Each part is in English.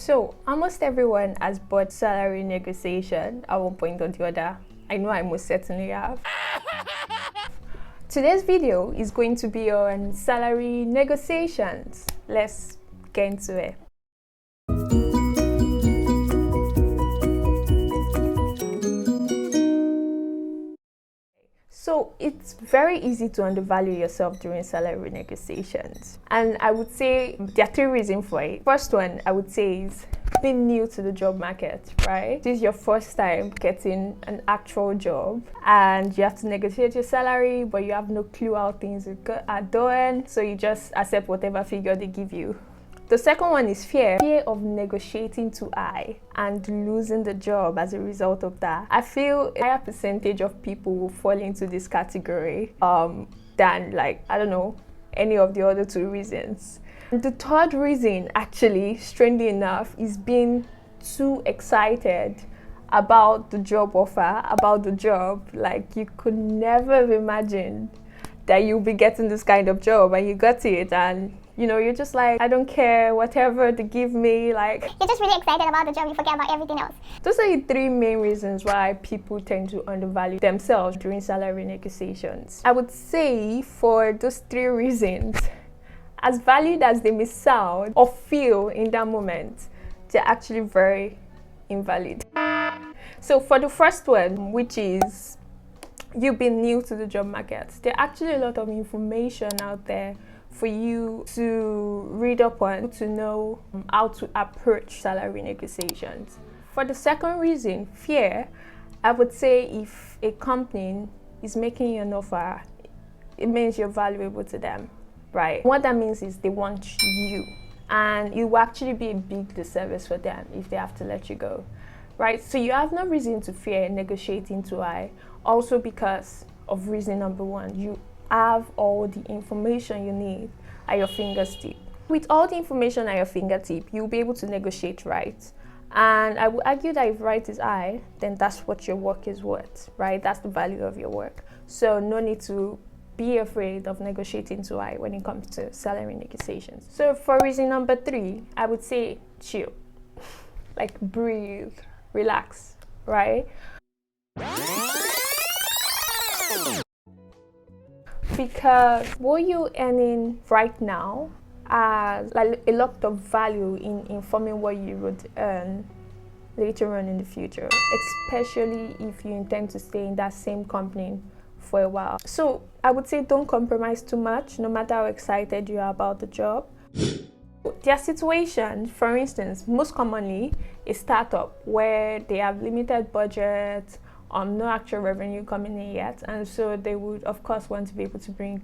So almost everyone has bought salary negotiation at one point or the other. I know I most certainly have. Today's video is going to be on salary negotiations. Let's get into it. So it's very easy to undervalue yourself during salary negotiations. And I would say there are three reasons for it. First one, I would say, is being new to the job market, right? This is your first time getting an actual job and you have to negotiate your salary, but you have no clue how things are done. So you just accept whatever figure they give you. The second one is fear of negotiating too high and losing the job as a result of that. I feel a higher percentage of people will fall into this category than any of the other two reasons. And the third reason, actually, strangely enough, is being too excited about the job offer, about the job. Like, you could never have imagined that you'll be getting this kind of job and you got it, and you're just like, I don't care, whatever they give me, like. You're just really excited about the job, you forget about everything else. Those are the three main reasons why people tend to undervalue themselves during salary negotiations. I would say for those three reasons, as valued as they may sound or feel in that moment, they're actually very invalid. So for the first one, which is you've been new to the job market, there are actually a lot of information out there for you to read up on, to know how to approach salary negotiations. For the second reason, fear, I would say if a company is making you an offer, it means you're valuable to them, right? What that means is they want you, and it will actually be a big disservice for them if they have to let you go, right? So you have no reason to fear negotiating too high. Also because of reason number one, you have all the information you need at your fingertip. With all the information at your fingertip, you'll be able to negotiate right. And I would argue that if right is high, then that's what your work is worth, right? That's the value of your work. So no need to be afraid of negotiating too high when it comes to salary negotiations. So for reason number three, I would say chill. Like, breathe, relax, right? Because what you're earning right now has a lot of value in informing what you would earn later on in the future, especially if you intend to stay in that same company for a while. So I would say don't compromise too much, no matter how excited you are about the job. Their situation, for instance, most commonly a startup where they have limited budget, no actual revenue coming in yet, and so they would of course want to be able to bring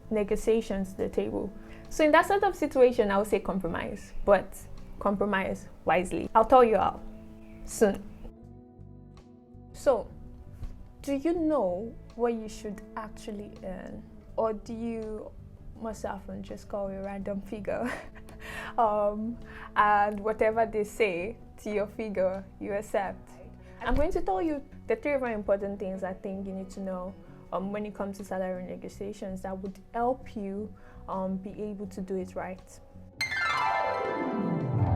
negotiations to the table. So in that sort of situation, I would say compromise, but compromise wisely. I'll tell you how soon. So, do you know what you should actually earn, or do you most often just call a random figure and whatever they say to your figure you accept? I'm going to tell you the three very important things I think you need to know when it comes to salary negotiations that would help you be able to do it right.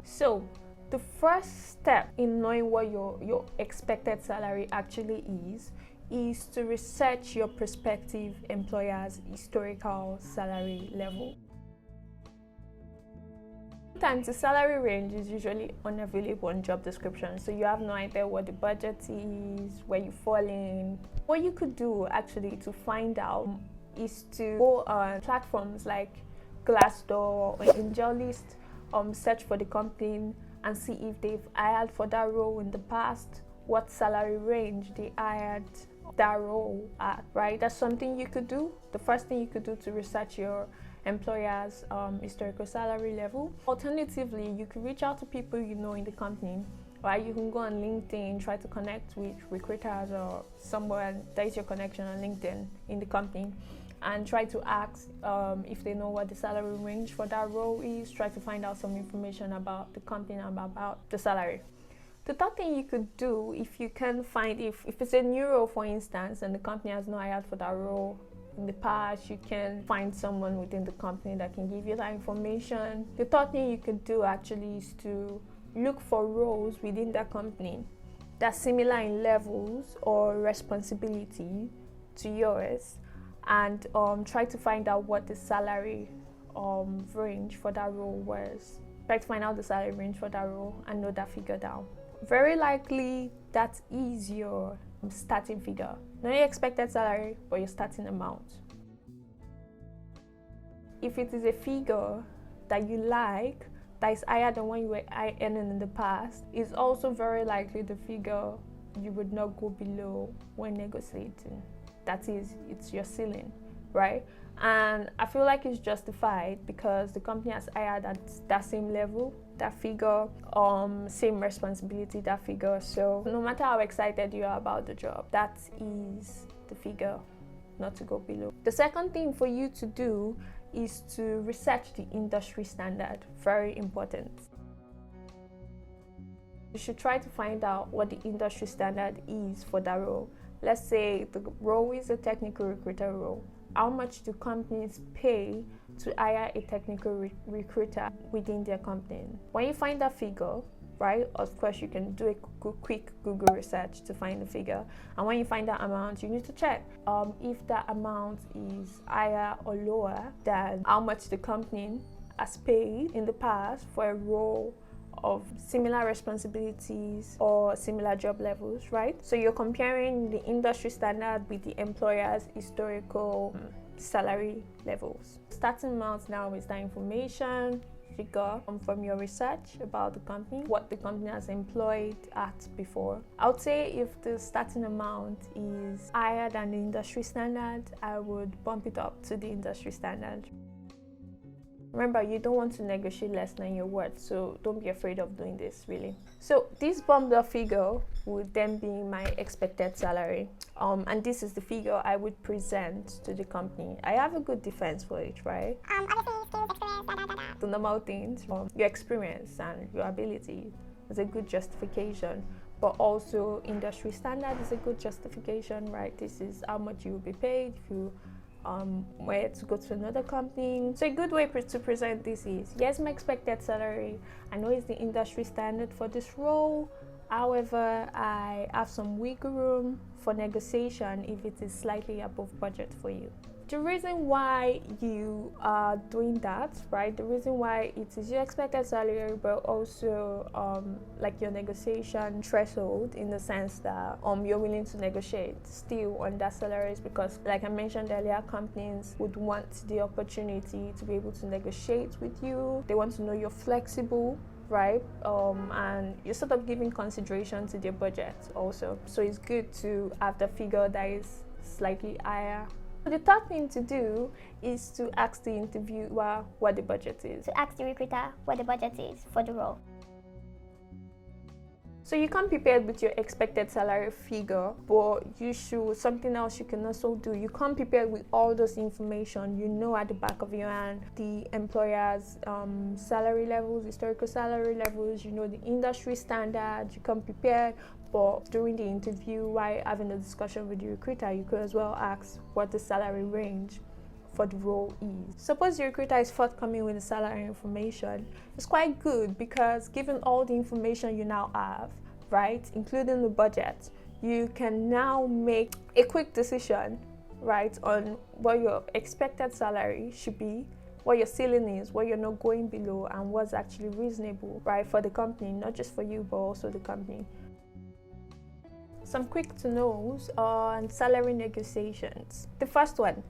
So the first step in knowing what your expected salary actually is to research your prospective employer's historical salary level. Sometimes the salary range is usually unavailable on job description, so you have no idea what the budget is, where you fall in. What you could do actually to find out is to go on platforms like Glassdoor or AngelList, search for the company and see if they've hired for that role in the past, what salary range they hired that role at, right? That's something you could do. The first thing you could do to research your employer's historical salary level. Alternatively, you could reach out to people you know in the company, right? You can go on LinkedIn, try to connect with recruiters or someone that is your connection on LinkedIn in the company, and try to ask if they know what the salary range for that role is. Try to find out some information about the company and about the salary. The third thing you could do, if you can find, if it's a new role, for instance, and the company has not hired for that role in the past, you can find someone within the company that can give you that information. The third thing you could do actually is to look for roles within that company that's similar in levels or responsibility to yours, and try to find out what the salary range for that role was. Try to find out the salary range for that role and note that figure down. Very likely that is your starting figure. Not your expected salary, but your starting amount. If it is a figure that you like, that is higher than what you were earning in the past, it's also very likely the figure you would not go below when negotiating. That is, it's your ceiling, right? And I feel like it's justified because the company has hired at that same level, that figure, same responsibility, that figure. So no matter how excited you are about the job, that is the figure, not to go below. The second thing for you to do is to research the industry standard. Very important. You should try to find out what the industry standard is for that role. Let's say the role is a technical recruiter role. How much do companies pay to hire a technical recruiter within their company? When you find that figure, right, of course you can do a quick Google research to find the figure. And when you find that amount, you need to check if that amount is higher or lower than how much the company has paid in the past for a role of similar responsibilities or similar job levels, right? So you're comparing the industry standard with the employer's historical salary levels. Starting amount now is that information figure from your research about the company, what the company has employed at before. I would say if the starting amount is higher than the industry standard, I would bump it up to the industry standard. Remember, you don't want to negotiate less than your worth, so don't be afraid of doing this, really. So this bumped up figure would then be my expected salary. And this is the figure I would present to the company. I have a good defense for it, right? Obviously, skills, experience, The normal things, your experience and your ability is a good justification, but also industry standard is a good justification, right? This is how much you will be paid if you where to go to another company. So a good way to present this is, yes, my expected salary, I know it's the industry standard for this role, however, I have some wiggle room for negotiation if it is slightly above budget for you. The reason why you are doing that, right, the reason why it is your expected salary but also like your negotiation threshold, in the sense that you're willing to negotiate still on that salary, is because, like I mentioned earlier, companies would want the opportunity to be able to negotiate with you. They want to know you're flexible, right? And you're sort of giving consideration to their budget also. So it's good to have the figure that is slightly higher. The third thing to do is to ask the interviewer what the budget is. to ask the recruiter what the budget is for the role. So you come prepared with your expected salary figure, but something else you can also do. You come prepared with all those information, you know, at the back of your hand, the employer's salary levels, historical salary levels, you know, the industry standard. You come prepared, but during the interview, while having a discussion with the recruiter, you could as well ask what the salary range for the role is. Suppose the recruiter is forthcoming with the salary information. It's quite good because given all the information you now have, right, including the budget, you can now make a quick decision, right, on what your expected salary should be, what your ceiling is, what you're not going below, and what's actually reasonable, right, for the company, not just for you, but also the company. Some quick to knows on salary negotiations. The first one,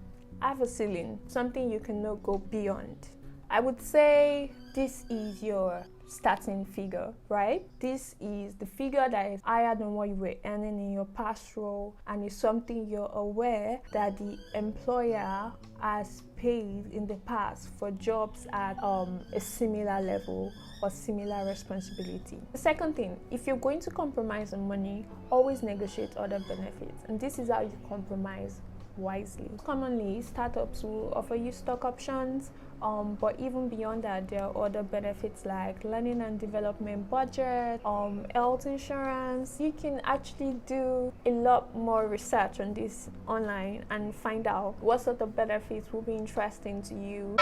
have a ceiling, something you cannot go beyond. I would say this is your starting figure, right? This is the figure that is higher than what you were earning in your past role, and is something you're aware that the employer has paid in the past for jobs at a similar level or similar responsibility. The second thing, if you're going to compromise on money, always negotiate other benefits, and this is how you compromise wisely. Commonly, startups will offer you stock options, but even beyond that, there are other benefits like learning and development budget, health insurance. You can actually do a lot more research on this online and find out what sort of benefits will be interesting to you.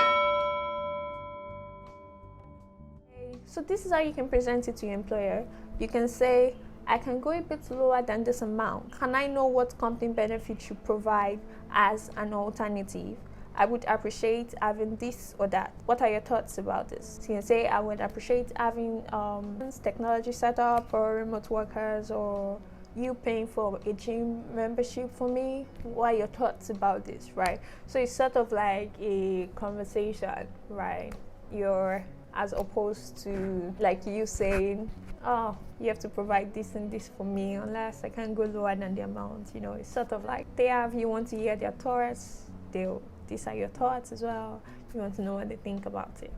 So this is how you can present it to your employer. You can say, I can go a bit lower than this amount. Can I know what company benefits you provide as an alternative? I would appreciate having this or that. What are your thoughts about this? So you can say, I would appreciate having technology setup for remote workers, or you paying for a gym membership for me. What are your thoughts about this, right? So it's sort of like a conversation, right? You're, as opposed to like you saying, oh, you have to provide this and this for me unless I can go lower than the amount. You know, it's sort of like you want to hear their thoughts, these are your thoughts as well. You want to know what they think about it.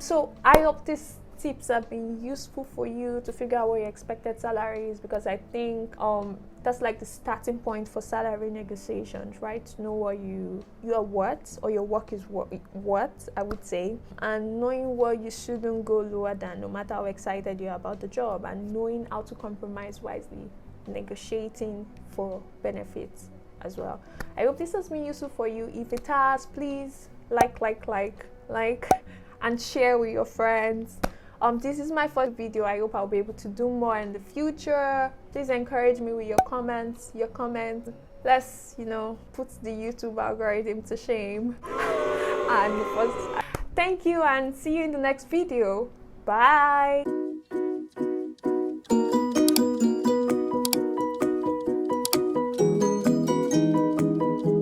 So I hope these tips have been useful for you to figure out what your expected salary is, because I think that's like the starting point for salary negotiations, right? To know what you are worth, or your work is worth, I would say, and knowing what you shouldn't go lower than, no matter how excited you are about the job, and knowing how to compromise wisely, negotiating for benefits as well. I hope this has been useful for you. If it has, please like and share with your friends. This is my first video. I hope I'll be able to do more in the future. Please encourage me with your comments. Let's, put the YouTube algorithm to shame. And first, thank you, and see you in the next video. Bye.